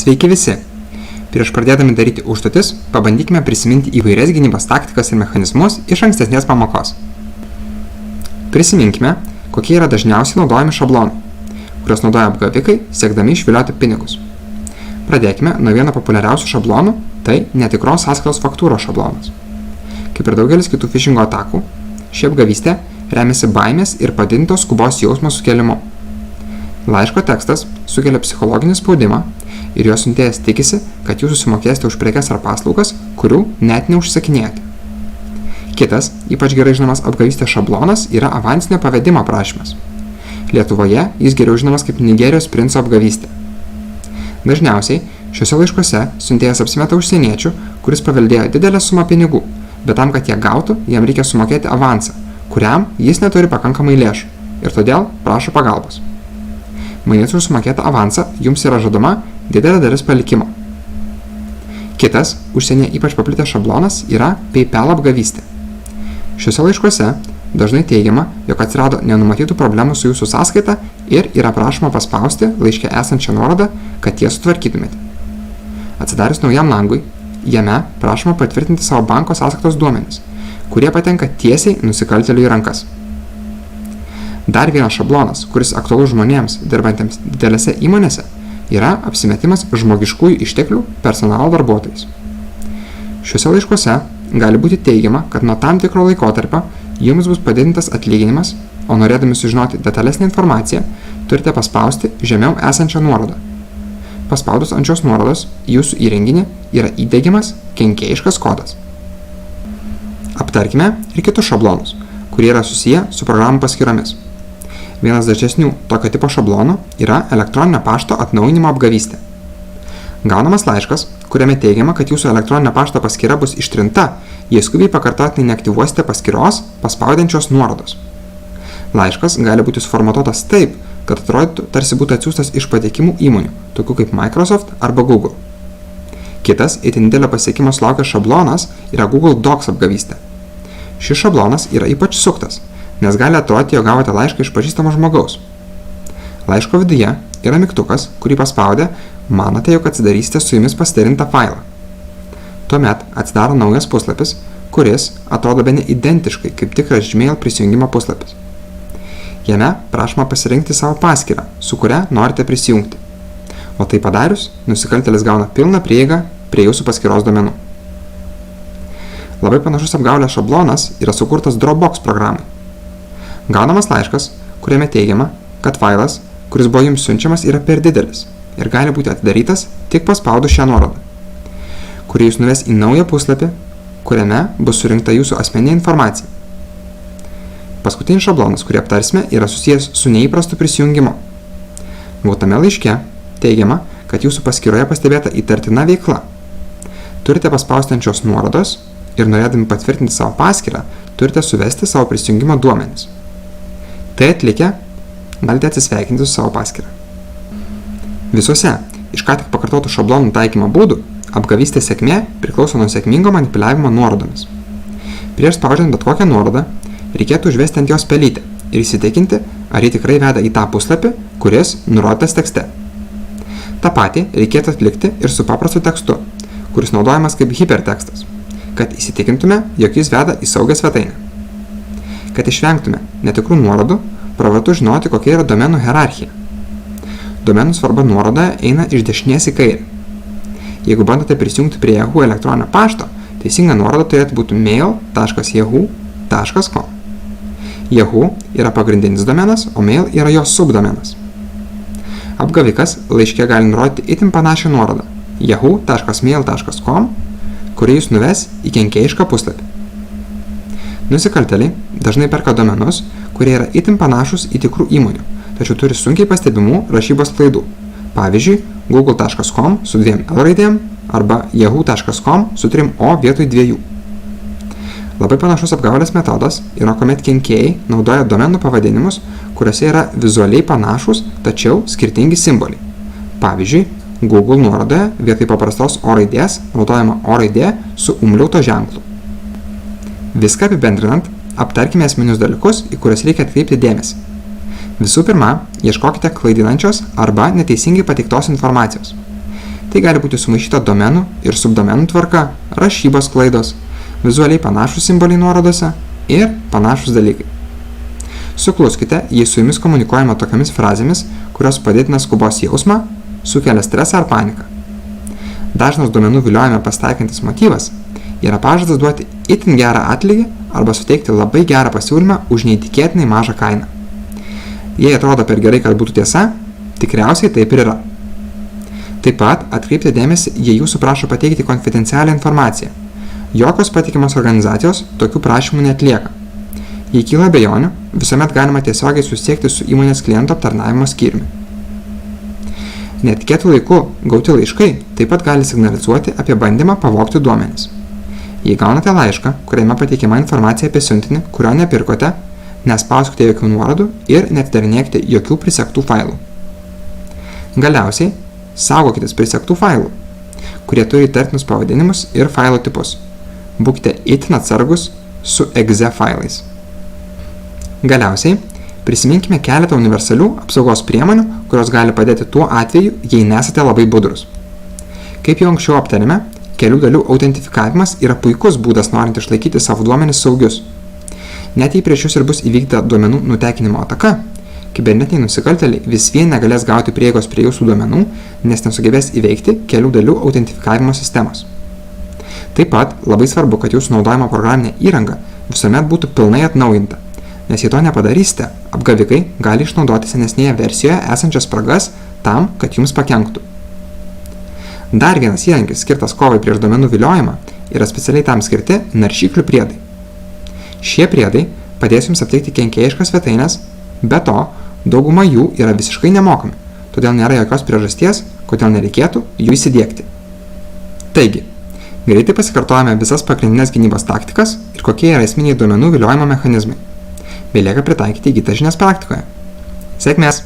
Sveiki visi! Prieš pradėdami daryti užduotis, pabandykime prisiminti įvairias gynybos taktikas ir mechanizmus iš ankstesnės pamokos. Prisiminkime, kokie yra dažniausiai naudojami šablonai, kuriuos naudoja apgavikai, siekdami išvilioti pinigus. Pradėkime nuo vieno populiariausių šablonų, tai netikros sąskaitos faktūros šablonas. Kaip ir daugelis kitų phishingo atakų, ši apgavystė remiasi baimės ir padidintos skubos jausmo sukėlimu. Laiško tekstas sukelia psichologinį spaudimą ir jo siuntėjas tikisi, kad jūs susimokėsite už prekes ar paslaugas, kurių net neužsakinėjate. Kitas, ypač gerai žinomas apgavystės šablonas, yra avansinio pavedimo prašymas. Lietuvoje jis geriau žinomas kaip Nigerijos princo apgavystė. Dažniausiai šiuose laiškuose siuntėjas apsimeta užsieniečių, kuris paveldėjo didelę sumą pinigų, bet tam, kad jie gautų, jam reikia sumokėti avansą, kuriam jis neturi pakankamai lėšų ir todėl prašo pagalbos. Mainais už sumokėtą avansą jums yra žadama didelė dalis palikimo. Kitas, užsienyje ypač paplitęs šablonas, yra PayPal apgavystė. Šiuose laiškuose dažnai teigiama, jog atsirado nenumatytų problemų su jūsų sąskaita ir yra prašoma paspausti laiške esančią nuorodą, kad ją sutvarkytumėte. Atsidarius naujam langui, jame prašoma patvirtinti savo banko sąskaitos duomenis, kurie patenka tiesiai nusikaltėliui į rankas. Dar vienas šablonas, kuris aktualus žmonėms dirbantiems didelėse įmonėse, yra apsimetimas žmogiškųjų išteklių personalo darbuotojais. Šiuose laiškuose gali būti teigiama, kad nuo tam tikro laikotarpio jums bus padidintas atlyginimas, o norėdami sužinoti detalesnę informaciją, turite paspausti žemiau esančią nuorodą. Paspaudus ant šios nuorodos į jūsų įrenginį yra įdiegiamas kenkėjiškas kodas. Aptarkime ir kitus šablonus, kurie yra susiję su programų paskyromis. Vienas dažnesnių tokio tipo šablonų yra elektroninio pašto atnaujinimo apgavystė. Gaunamas laiškas, kuriame teigiama, kad jūsų elektroninio pašto paskyra bus ištrinta, jei skubiai pakartotinai neaktyvuosite paskyros paspaudančios nuorodos. Laiškas gali būti suformatuotas taip, kad atrodytų, tarsi būtų atsiųstas iš patikimų įmonių, tokių kaip Microsoft arba Google. Kitas itin didelio pasiekimo sulaukęs šablonas yra Google Docs apgavystė. Šis šablonas yra ypač suktas, nes gali atrodyti, jog gavote laišką iš pažįstamo žmogaus. Laiško viduje yra mygtukas, kurį paspaudę, manote, jog atsidarysite su jumis pasidarintą failą. Tuomet atsidaro naujas puslapis, kuris atrodo bene identiškai kaip tikras Gmail prisijungimo puslapis. Jame prašoma pasirinkti savo paskyrą, su kuria norite prisijungti. O tai padarius, nusikaltėlis gauna pilną prieigą prie jūsų paskyros duomenų. Labai panašus apgaulės šablonas yra sukurtas Dropbox programai. Gaunamas laiškas, kuriame teigiama, kad failas, kuris buvo jums siunčiamas, yra per didelis ir gali būti atidarytas tik paspaudus šią nuorodą, kuri jūs nuves į naują puslapį, kuriame bus surinkta jūsų asmeninė informacija. Paskutinis šablonas, kurį aptarsime, yra susijęs su neįprastu prisijungimu. Gautame laiške teigiama, kad jūsų paskyroje pastebėta įtartina veikla. Turite paspausti ant šios nuorodos ir norėdami patvirtinti savo paskyrą, turite suvesti savo prisijungimo duomenis. Tai atlikę, galite atsisveikinti su savo paskyrą. Visuose iš ką tik pakartotų šablonų taikymo būdų apgavystės sėkmė priklauso nuo sėkmingo manipuliavimo nuorodomis. Prieš spaudžiant bet kokią nuorodą, reikėtų užvesti ant jos pelytę ir įsitikinti, ar ji tikrai veda į tą puslapį, kuris nurodytas tekste. Ta patį reikėtų atlikti ir su paprastu tekstu, kuris naudojamas kaip hipertekstas, kad įsitikintume, jog jis veda į saugią svetainę. Kad išvengtume netikrų nuorodų, pravartu žinoti, kokia yra domenų hierarchija. Domenų svarba nuorodoje eina iš dešinės į kairę. Jeigu bandote prisijungti prie Yahoo elektroninio pašto, teisinga nuoroda turėtų būti mail.yahoo.com. Yahoo yra pagrindinis domenas, o mail yra jos subdomenas. Apgavikas laiške gali nurodyti itin panašią nuorodą yahoo.mail.com, kuri jūs nuves į kenkėjišką puslapį. Nusikaltėliai dažnai perka domenus, kurie yra itin panašus į tikrų įmonių, tačiau turi sunkiai pastebimų rašybos klaidų. Pavyzdžiui, google.com su 2 L raidėm arba yahoo.com su 3 O vietoj 2. Labai panašus apgaulės metodas yra, kuomet kenkėjai naudoja domenų pavadinimus, kuriuose yra vizualiai panašus, tačiau skirtingi simboliai. Pavyzdžiui, Google nuorodoje vietoj paprastos O raidės naudojama O raidė su umliauto ženklu. Viską apibendrinant, aptarkime esminius dalykus, į kuriuos reikia atkreipti dėmesį. Visų pirma, ieškokite klaidinančios arba neteisingai pateiktos informacijos. Tai gali būti sumaišyta domenų ir subdomenų tvarka, rašybos klaidos, vizualiai panašūs simboliai nuorodose ir panašūs dalykai. Sukluskite, jei su jumis komunikuojama tokiamis frazėmis, kurios padidina skubos jausmą, sukelia stresą ar paniką. Dažnas duomenų viliojime pasitaikantis motyvas yra pažadas duoti itin gerą atlygį arba suteikti labai gerą pasiūlymą už neįtikėtinai mažą kainą. Jei atrodo per gerai, kad būtų tiesa, tikriausiai taip ir yra. Taip pat atkreipti dėmesį, jei jūsų prašo pateikti konfidencialią informaciją. Jokios patikimos organizacijos tokių prašymų neatlieka. Jei kyla abejonių, visuomet galima tiesiogiai susisiekti su įmonės kliento aptarnavimo skyriumi. Netikėtų laiku gauti laiškai taip pat gali signalizuoti apie bandymą pavogti duomenis. Jei gaunate laišką, kuriame pateikiama informacija apie siuntinį, kurio nepirkote, nespauskite jokių nuorodų ir neatidarinėkite jokių prisegtų failų. Galiausiai, saugokitės prisegtų failų, kurie turi įtartinus pavadinimus ir failo tipus. Būkite itin atsargus su exe failais. Galiausiai, prisiminkime keletą universalių apsaugos priemonių, kurios gali padėti tuo atveju, jei nesate labai budrus. Kaip jau anksčiau aptarėme, kelių dalių autentifikavimas yra puikus būdas norint išlaikyti savo duomenis saugius. Net jei prieš jūs ir bus įvykdyta duomenų nutekinimo ataka, kibernetiniai nusikaltėliai vis vien negalės gauti prieigos prie jūsų duomenų, nes nesugebės įveikti kelių dalių autentifikavimo sistemos. Taip pat labai svarbu, kad jūsų naudojama programinė įranga visuomet būtų pilnai atnaujinta, nes jei to nepadarysite, apgavikai gali išnaudoti senesnėje versijoje esančias spragas tam, kad jums pakenktų. Dar vienas įrankis skirtas kovai prieš duomenų viliojimą yra specialiai tam skirti naršyklių priedai. Šie priedai padės jums aptikti kenkėjiškas svetaines, be to, dauguma jų yra visiškai nemokami, todėl nėra jokios priežasties, kodėl nereikėtų jų įsidiegti. Taigi, greitai pasikartojame visas pagrindinės gynybos taktikas ir kokie yra esminiai duomenų viliojimo mechanizmai. Belieka pritaikyti įgytas žinias praktikoje. Sėkmės!